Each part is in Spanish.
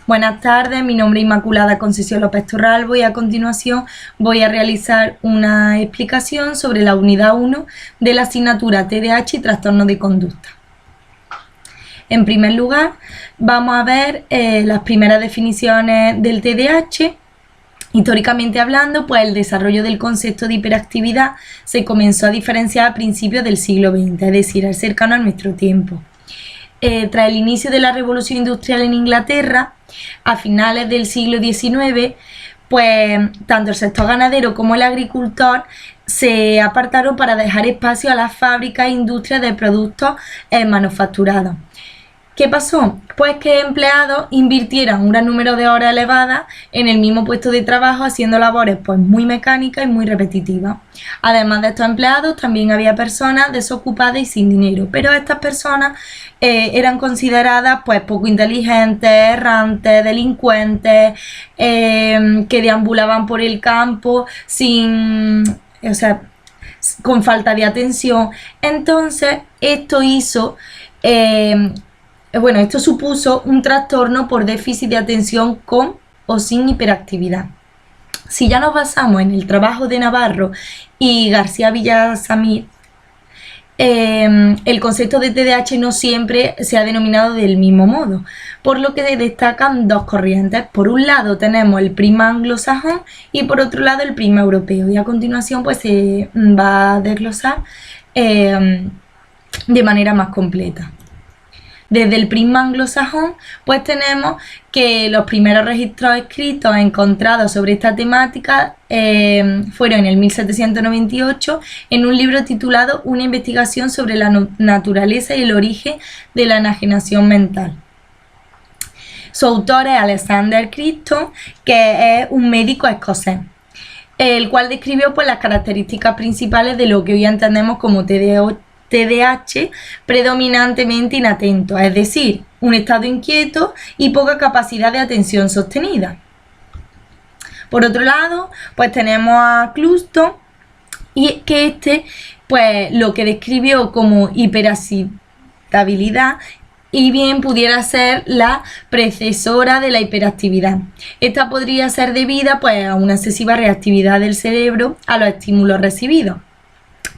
Buenas tardes, mi nombre es Inmaculada Concesión López Torralbo y a continuación voy a realizar una explicación sobre la unidad 1 de la asignatura TDAH y trastorno de conducta. En primer lugar, vamos a ver las primeras definiciones del TDAH. Históricamente hablando, pues el desarrollo del concepto de hiperactividad se comenzó a diferenciar a principios del siglo XX, es decir, al cercano a nuestro tiempo. Tras el inicio de la revolución industrial en Inglaterra, a finales del siglo XIX, pues tanto el sector ganadero como el agricultor se apartaron para dejar espacio a las fábricas e industrias de productos manufacturados. ¿Qué pasó? Pues que empleados invirtieran un gran número de horas elevadas en el mismo puesto de trabajo haciendo labores pues muy mecánicas y muy repetitivas. Además de estos empleados también había personas desocupadas y sin dinero, pero estas personas eran consideradas pues poco inteligentes, errantes, delincuentes, que deambulaban por el campo con falta de atención. Entonces esto supuso un trastorno por déficit de atención con o sin hiperactividad. Si ya nos basamos en el trabajo de Navarro y García Villasamir, el concepto de TDAH no siempre se ha denominado del mismo modo, por lo que destacan dos corrientes. Por un lado tenemos el prisma anglosajón y por otro lado el prisma europeo, y a continuación pues se va a desglosar de manera más completa. Desde el prisma anglosajón, pues tenemos que los primeros registros escritos encontrados sobre esta temática fueron en el 1798 en un libro titulado Una investigación sobre la naturaleza y el origen de la enajenación mental. Su autor es Alexander Crichton, que es un médico escocés, el cual describió pues las características principales de lo que hoy entendemos como TDAH predominantemente inatento, es decir, un estado inquieto y poca capacidad de atención sostenida. Por otro lado, pues tenemos a Cluston, y que pues lo que describió como hiperexcitabilidad y bien pudiera ser la precesora de la hiperactividad. Esta podría ser debida pues a una excesiva reactividad del cerebro a los estímulos recibidos,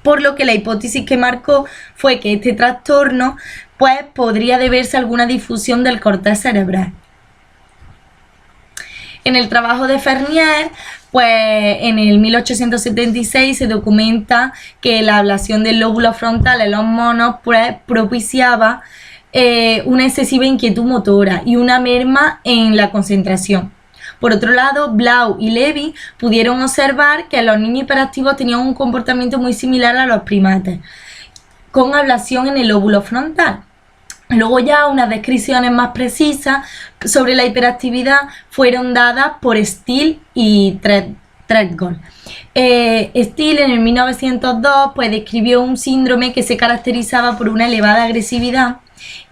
por lo que la hipótesis que marcó fue que este trastorno pues podría deberse a alguna difusión del corteza cerebral. En el trabajo de Fernier, pues en el 1876 se documenta que la ablación del lóbulo frontal en los monos pues propiciaba una excesiva inquietud motora y una merma en la concentración. Por otro lado, Blau y Levy pudieron observar que los niños hiperactivos tenían un comportamiento muy similar a los primates, con ablación en el lóbulo frontal. Luego ya unas descripciones más precisas sobre la hiperactividad fueron dadas por Steele y Treadgold. Steele en el 1902 pues describió un síndrome que se caracterizaba por una elevada agresividad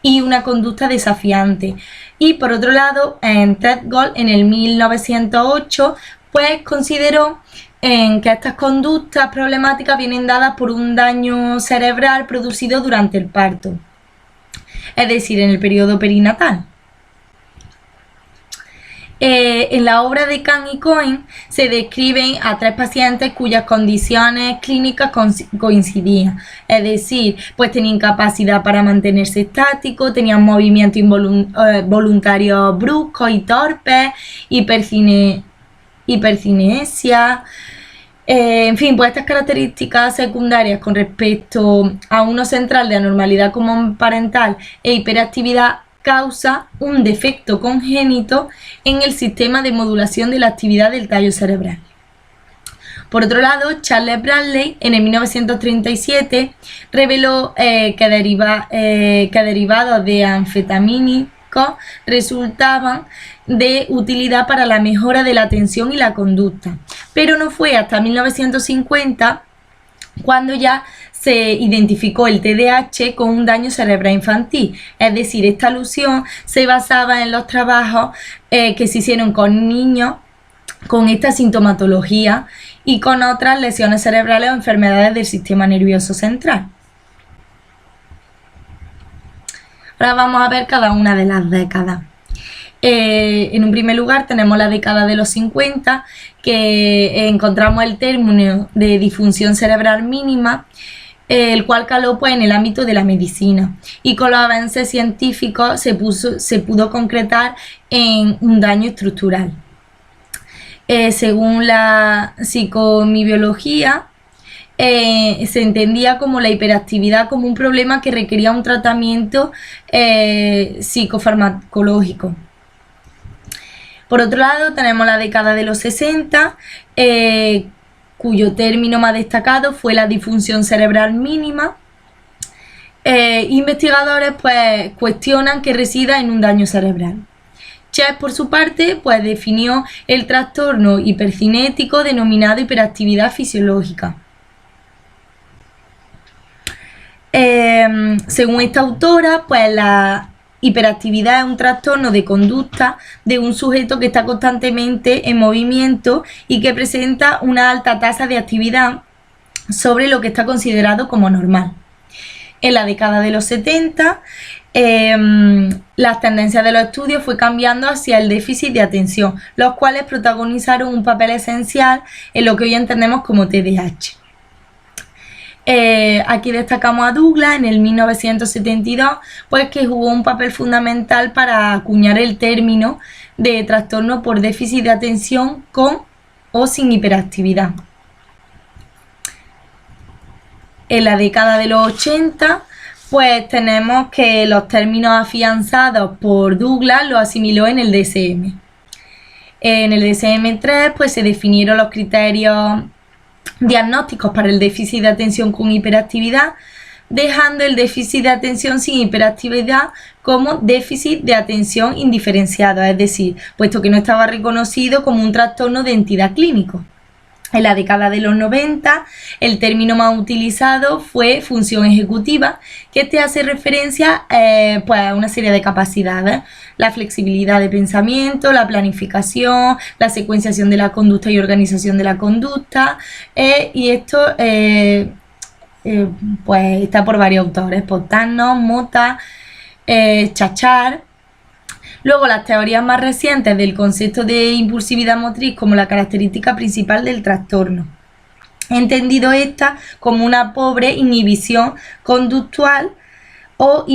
y una conducta desafiante. Y por otro lado, en Treadgold en el 1908 pues consideró que estas conductas problemáticas vienen dadas por un daño cerebral producido durante el parto, es decir, en el periodo perinatal. En la obra de Kahn y Cohen se describen a 3 pacientes cuyas condiciones clínicas coincidían, es decir, pues tenían incapacidad para mantenerse estáticos, tenían movimientos voluntarios bruscos y torpes, hipercinesia. En fin, pues estas características secundarias con respecto a uno central de anormalidad común parental e hiperactividad causa un defecto congénito en el sistema de modulación de la actividad del tallo cerebral. Por otro lado, Charles Bradley en el 1937 reveló que derivados de anfetamínicos resultaban de utilidad para la mejora de la atención y la conducta, pero no fue hasta 1950 cuando ya se identificó el TDAH con un daño cerebral infantil. Es decir, esta alusión se basaba en los trabajos que se hicieron con niños con esta sintomatología y con otras lesiones cerebrales o enfermedades del sistema nervioso central. Ahora vamos a ver cada una de las décadas. En un primer lugar tenemos la década de los 50, que encontramos el término de disfunción cerebral mínima, el cual caló pues en el ámbito de la medicina, y con los avances científicos se pudo concretar en un daño estructural. Según la psicomibiología, se entendía como la hiperactividad como un problema que requería un tratamiento psicofarmacológico. Por otro lado, tenemos la década de los 60, cuyo término más destacado fue la disfunción cerebral mínima. Investigadores pues cuestionan que resida en un daño cerebral. Chess, por su parte, pues definió el trastorno hipercinético denominado hiperactividad fisiológica. Según esta autora, pues la hiperactividad es un trastorno de conducta de un sujeto que está constantemente en movimiento y que presenta una alta tasa de actividad sobre lo que está considerado como normal. En la década de los 70, las tendencias de los estudios fue cambiando hacia el déficit de atención, los cuales protagonizaron un papel esencial en lo que hoy entendemos como TDAH. Aquí destacamos a Douglas en el 1972, pues que jugó un papel fundamental para acuñar el término de trastorno por déficit de atención con o sin hiperactividad. En la década de los 80, pues tenemos que los términos afianzados por Douglas los asimiló en el DSM. En el DSM-3 pues se definieron los criterios diagnósticos para el déficit de atención con hiperactividad, dejando el déficit de atención sin hiperactividad como déficit de atención indiferenciado, es decir, puesto que no estaba reconocido como un trastorno de entidad clínico. En la década de los 90, el término más utilizado fue función ejecutiva, que hace referencia pues a una serie de capacidades: la flexibilidad de pensamiento, la planificación, la secuenciación de la conducta y organización de la conducta, y esto pues está por varios autores: Potano, Mota, Chachar. Luego, las teorías más recientes del concepto de impulsividad motriz como la característica principal del trastorno. He entendido esta como una pobre inhibición conductual o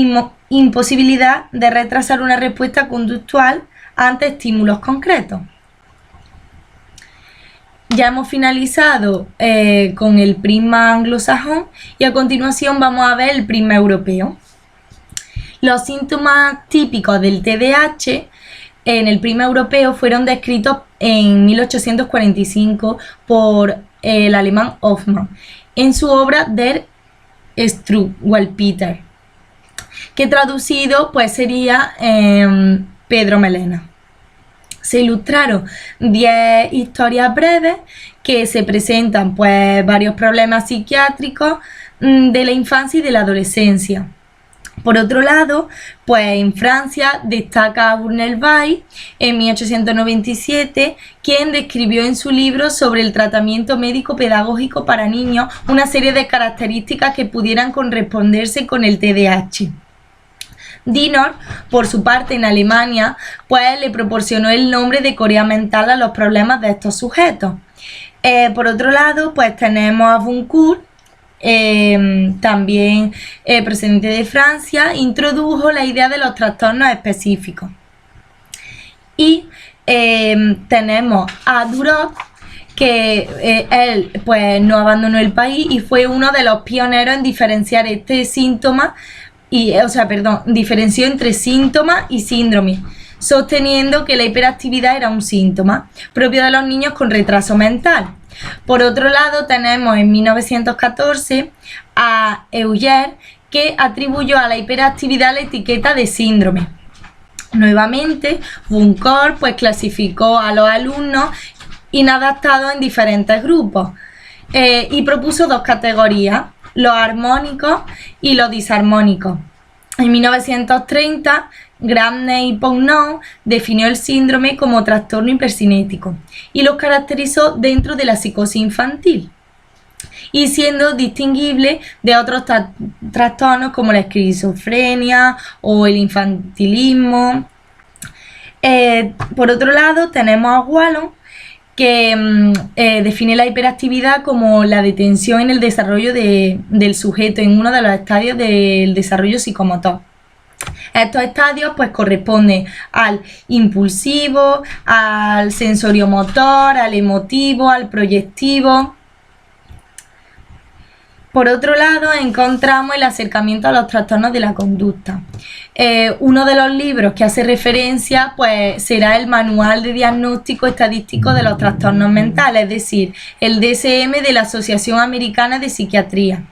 imposibilidad de retrasar una respuesta conductual ante estímulos concretos. Ya hemos finalizado con el prisma anglosajón y a continuación vamos a ver el prisma europeo. Los síntomas típicos del TDAH en el prisma europeo fueron descritos en 1845 por el alemán Hoffmann en su obra Der Struwwelpeter, que traducido pues sería Pedro Melena. Se ilustraron 10 historias breves que se presentan pues varios problemas psiquiátricos de la infancia y de la adolescencia. Por otro lado, pues en Francia destaca Burnell Bay en 1897, quien describió en su libro sobre el tratamiento médico pedagógico para niños una serie de características que pudieran corresponderse con el TDAH. Dinor, por su parte, en Alemania, pues le proporcionó el nombre de Corea mental a los problemas de estos sujetos. Por otro lado, pues tenemos a Buncourt, también procedente de Francia, introdujo la idea de los trastornos específicos. Y tenemos a Duroc, que él pues no abandonó el país y fue uno de los pioneros en diferenciar este síntoma, diferenció entre síntomas y síndrome, sosteniendo que la hiperactividad era un síntoma propio de los niños con retraso mental. Por otro lado, tenemos en 1914 a Euler, que atribuyó a la hiperactividad la etiqueta de síndrome. Nuevamente, Buncourt pues clasificó a los alumnos inadaptados en diferentes grupos y propuso dos categorías: los armónicos y los disarmónicos. En 1930, Gramney y Pognon definió el síndrome como trastorno hipercinético y los caracterizó dentro de la psicosis infantil, y siendo distinguible de otros trastornos como la esquizofrenia o el infantilismo. Por otro lado, tenemos a Wallon, que define la hiperactividad como la detención en el desarrollo del sujeto en uno de los estadios del desarrollo psicomotor. Estos estadios pues corresponden al impulsivo, al sensoriomotor, al emotivo, al proyectivo. Por otro lado, encontramos el acercamiento a los trastornos de la conducta. Uno de los libros que hace referencia pues, será el Manual de Diagnóstico Estadístico de los Trastornos Mentales, es decir, el DSM de la Asociación Americana de Psiquiatría.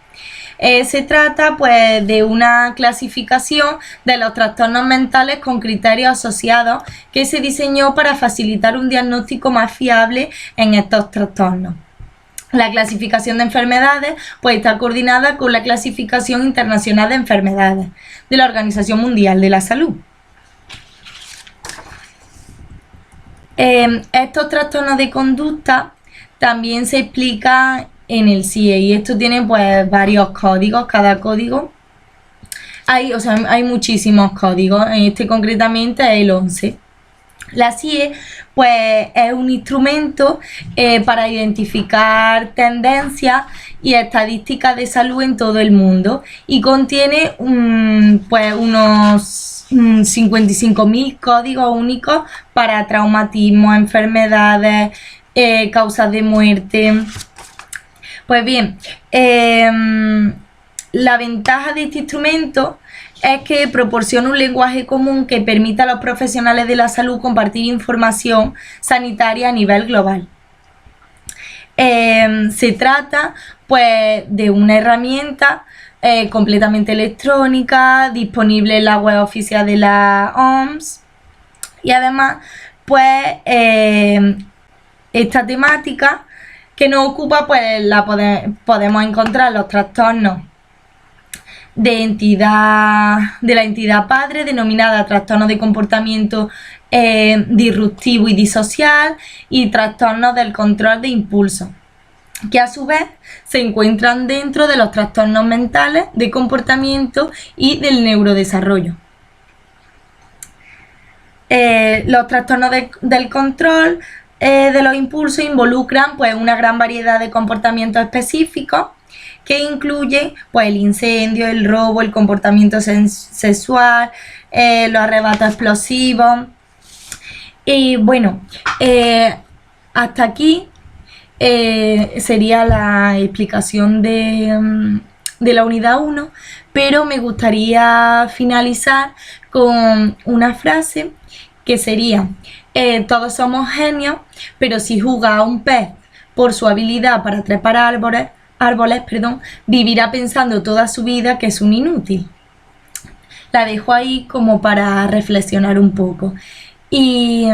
Se trata pues, de una clasificación de los trastornos mentales con criterios asociados que se diseñó para facilitar un diagnóstico más fiable en estos trastornos. La clasificación de enfermedades pues, está coordinada con la Clasificación Internacional de Enfermedades de la Organización Mundial de la Salud. Estos trastornos de conducta también se explican en el CIE y esto tiene pues, varios códigos, cada código. Hay muchísimos códigos, este concretamente es el 11. La CIE pues, es un instrumento para identificar tendencias y estadísticas de salud en todo el mundo y contiene pues, unos 55.000 códigos únicos para traumatismo, enfermedades, causas de muerte. Pues bien, la ventaja de este instrumento es que proporciona un lenguaje común que permita a los profesionales de la salud compartir información sanitaria a nivel global. Se trata pues, de una herramienta completamente electrónica, disponible en la web oficial de la OMS y además pues, esta temática que nos ocupa pues, podemos encontrar los trastornos de la entidad padre, denominada trastornos de comportamiento disruptivo y disocial, y trastornos del control de impulso, que a su vez se encuentran dentro de los trastornos mentales de comportamiento y del neurodesarrollo. Los trastornos del control de los impulsos involucran pues, una gran variedad de comportamientos específicos que incluye pues, el incendio, el robo, el comportamiento sexual, los arrebatos explosivos. Y bueno, hasta aquí sería la explicación de la unidad 1, pero me gustaría finalizar con una frase que sería: todos somos genios, pero si juzga a un pez por su habilidad para trepar árboles, vivirá pensando toda su vida que es un inútil. La dejo ahí como para reflexionar un poco. Y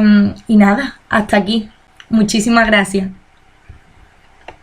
nada, hasta aquí. Muchísimas gracias.